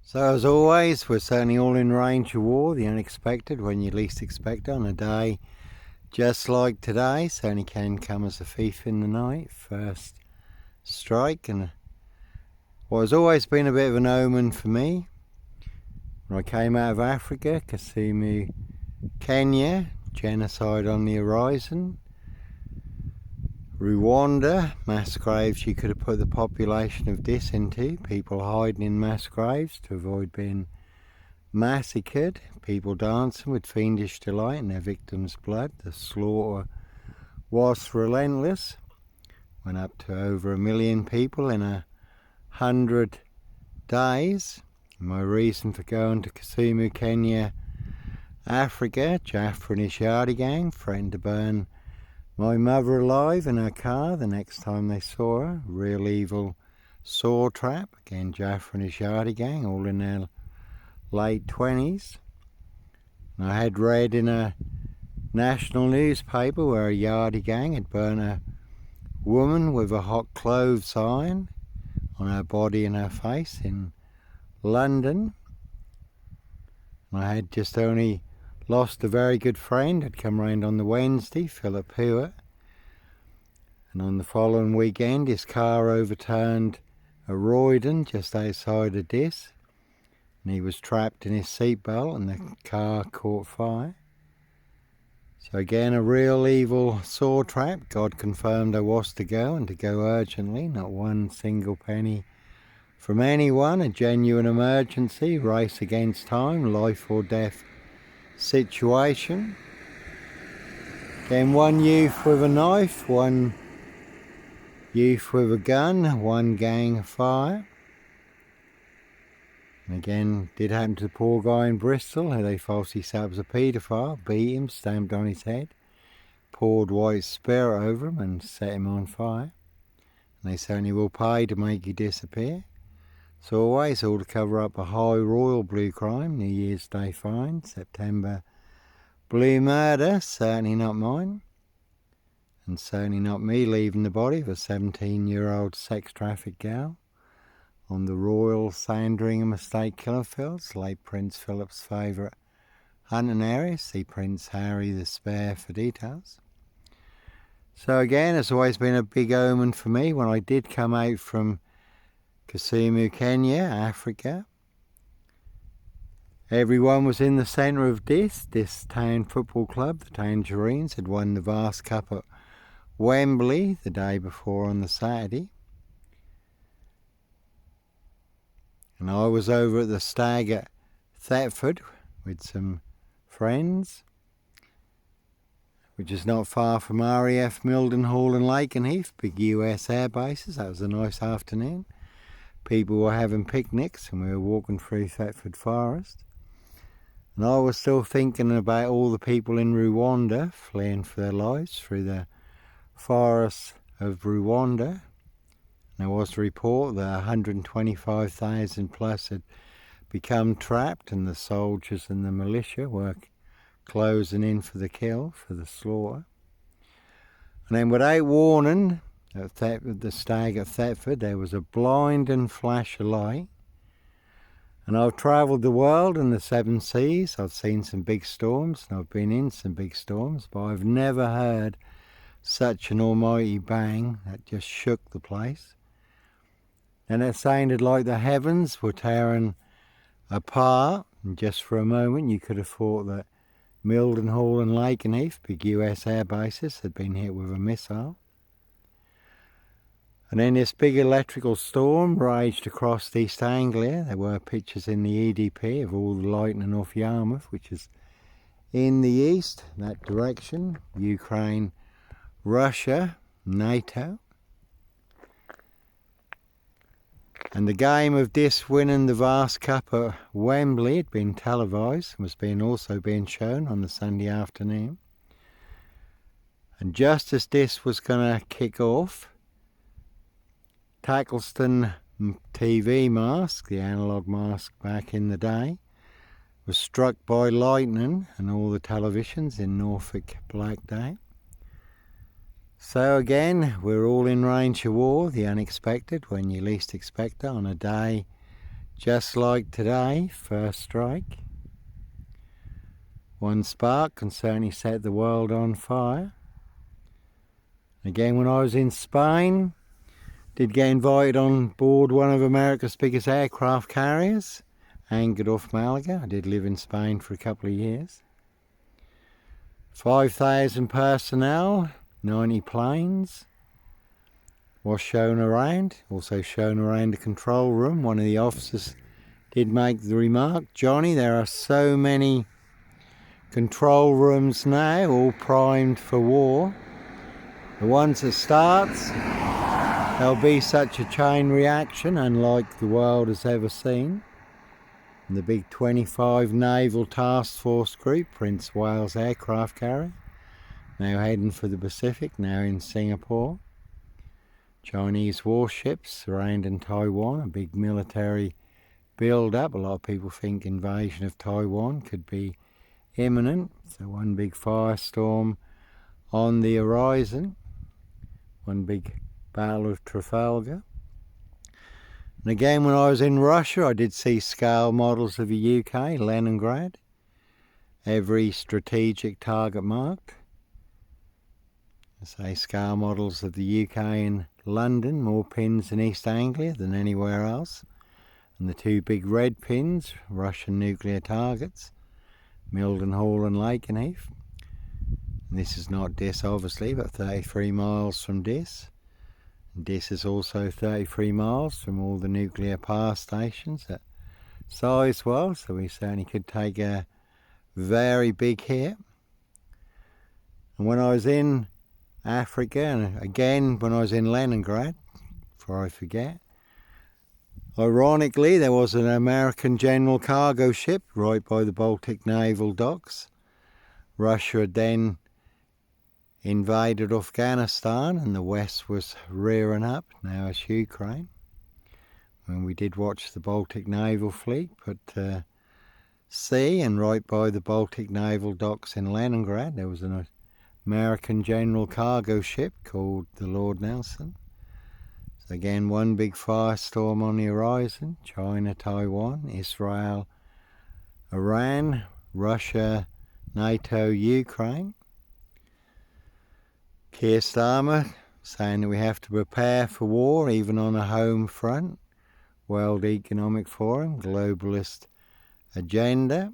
So as always, we're certainly all in range of war, the unexpected when you least expect it. On a day just like today, certainly can come as a thief in the night. First strike, and what has always been a bit of an omen for me. When I came out of Africa, Kisumu, Kenya, genocide on the horizon. Rwanda, mass graves you could have put the population of this into, people hiding in mass graves to avoid being massacred, people dancing with fiendish delight in their victims' blood. The slaughter was relentless, went up to over 1 million people in 100 days. My reason for going to Kisumu, Kenya, Africa, Jaffa and his Yardie gang threatened to burn my mother alive in her car the next time they saw her. Real evil saw trap. Again, Jaffa and his Yardie gang, all in their late 20s. And I had read in a national newspaper where a Yardie gang had burnt a woman with a hot clothes iron on her body and her face in London. And I had just only lost a very good friend, had come round on the Wednesday, Philip Hewitt. And on the following weekend, his car overturned at Roydon, just outside of Dis. And he was trapped in his seatbelt and the car caught fire. So again, a real evil saw trap. God confirmed I was to go, and to go urgently, not one single penny from anyone. A genuine emergency, race against time, life or death situation. Then one youth with a knife, one youth with a gun, one gang fire. And again, did happen to the poor guy in Bristol, who they falsely said was a paedophile, beat him, stamped on his head, poured white spirit over him and set him on fire. And they certainly will pay to make you disappear. So always, all to cover up a high royal blue crime, New Year's Day fine, September blue murder, certainly not mine. And certainly not me leaving the body of a 17-year-old sex trafficked gal on the Royal Sandringham Estate killer fields, late Prince Philip's favourite hunting area. See Prince Harry the Spare for details. So again, it's always been a big omen for me when I did come out from Kisumu, Kenya, Africa. Everyone was in the centre of this town football club. The Tangerines had won the Vast Cup at Wembley the day before on the Saturday. And I was over at the Stag at Thetford with some friends, which is not far from RAF Mildenhall and Lakenheath, big US air bases. That was a nice afternoon. People were having picnics and we were walking through Thetford Forest. And I was still thinking about all the people in Rwanda fleeing for their lives through the forests of Rwanda. There was a report that 125,000 plus had become trapped, and the soldiers and the militia were closing in for the kill, for the slaughter. And then without warning, at the Stag at Thetford, there was a blinding flash of light. And I've travelled the world and the seven seas. I've seen some big storms and I've been in some big storms, but I've never heard such an almighty bang that just shook the place. And it sounded like the heavens were tearing apart, and just for a moment you could have thought that Mildenhall and Lakenheath, big US air bases, had been hit with a missile. And then this big electrical storm raged across East Anglia. There were pictures in the EDP of all the lightning off Yarmouth, which is in the east, that direction. Ukraine, Russia, NATO. And the game of this winning the Vast Cup at Wembley had been televised and was also being shown on the Sunday afternoon. And just as this was going to kick off, Tackleston TV mask, the analogue mask back in the day, was struck by lightning and all the televisions in Norfolk blacked out. So again, we're all in range of war, the unexpected when you least expect it, on a day Just like today, first strike. One spark can certainly set the world on fire. Again, when I was in Spain, did get invited on board one of America's biggest aircraft carriers, anchored off Malaga. I did live in Spain for a couple of years. 5,000 personnel, 90 planes was shown around. Also shown around the control room. One of the officers did make the remark, "Johnny, there are so many control rooms now, all primed for war. The ones that starts, there'll be such a chain reaction unlike the world has ever seen." And the big 25 Naval Task Force group, Prince Wales aircraft carrier, now heading for the Pacific, now in Singapore. Chinese warships surrounding Taiwan, a big military build-up. A lot of people think invasion of Taiwan could be imminent. So one big firestorm on the horizon. One big Battle of Trafalgar. And again, when I was in Russia, I did see scale models of the UK, Leningrad. Every strategic target marked. I say scale models of the UK in London, more pins in East Anglia than anywhere else. And the two big red pins, Russian nuclear targets, Mildenhall and Lakenheath. And this is not Dis, obviously, but 33 miles from Dis. This is also 33 miles from all the nuclear power stations at Sizewell, so we certainly could take a very big hit. And when I was in Africa, and again when I was in Leningrad, before I forget, ironically there was an American general cargo ship right by the Baltic naval docks. Russia had then invaded Afghanistan and the West was rearing up, now it's Ukraine. When we did watch the Baltic Naval Fleet put to sea, and right by the Baltic Naval Docks in Leningrad there was an American general cargo ship called the Lord Nelson. So again, one big firestorm on the horizon. China, Taiwan, Israel, Iran, Russia, NATO, Ukraine. Keir Starmer saying that we have to prepare for war even on a home front. World Economic Forum, globalist agenda.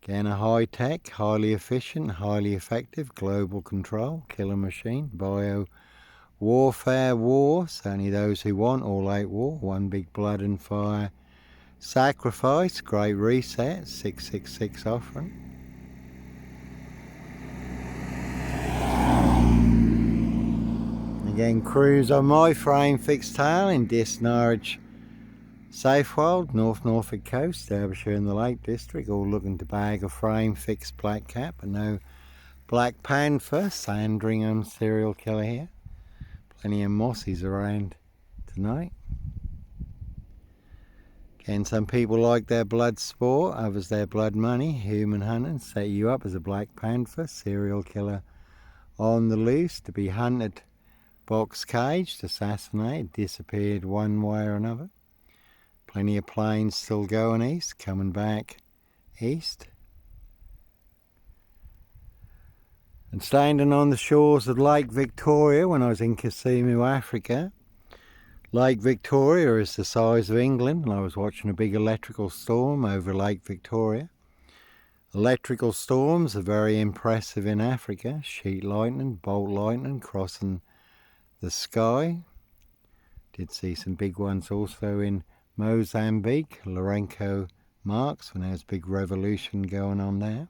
Again, a high-tech, highly efficient, highly effective global control, killer machine, bio warfare war. Certainly those who want all-out war, one big blood and fire sacrifice, great reset, 666 offering. Again, cruise on my frame fixed tail in Dis, Norwich, Safewold, North Norfolk coast, Derbyshire and the Lake District, all looking to bag a frame fixed black cap, and no black panther, Sandringham serial killer here. Plenty of mossies around tonight. Again, some people like their blood sport, others their blood money. Human hunting, set you up as a black panther, serial killer on the loose, to be hunted, box caged, assassinated, disappeared one way or another. Plenty of planes still going east, coming back east. And standing on the shores of Lake Victoria when I was in Kisumu, Africa. Lake Victoria is the size of England, and I was watching a big electrical storm over Lake Victoria. Electrical storms are very impressive in Africa. Sheet lightning, bolt lightning crossing the sky. Did see some big ones also in Mozambique, Lourenço marks, when there was a big revolution going on there.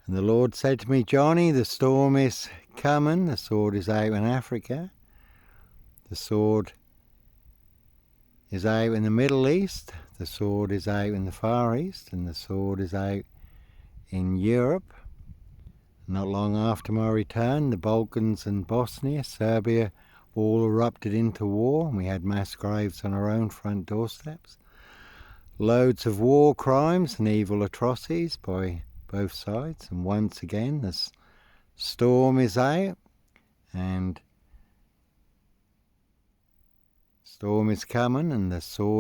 And the Lord said to me, "Johnny, the storm is coming. The sword is out in Africa. The sword is out in the Middle East. The sword is out in the Far East. And the sword is out in Europe." Not long after my return, the Balkans and Bosnia, Serbia, all erupted into war, and we had mass graves on our own front doorsteps. Loads of war crimes and evil atrocities by both sides, and once again this storm is out, and storm is coming, and the sword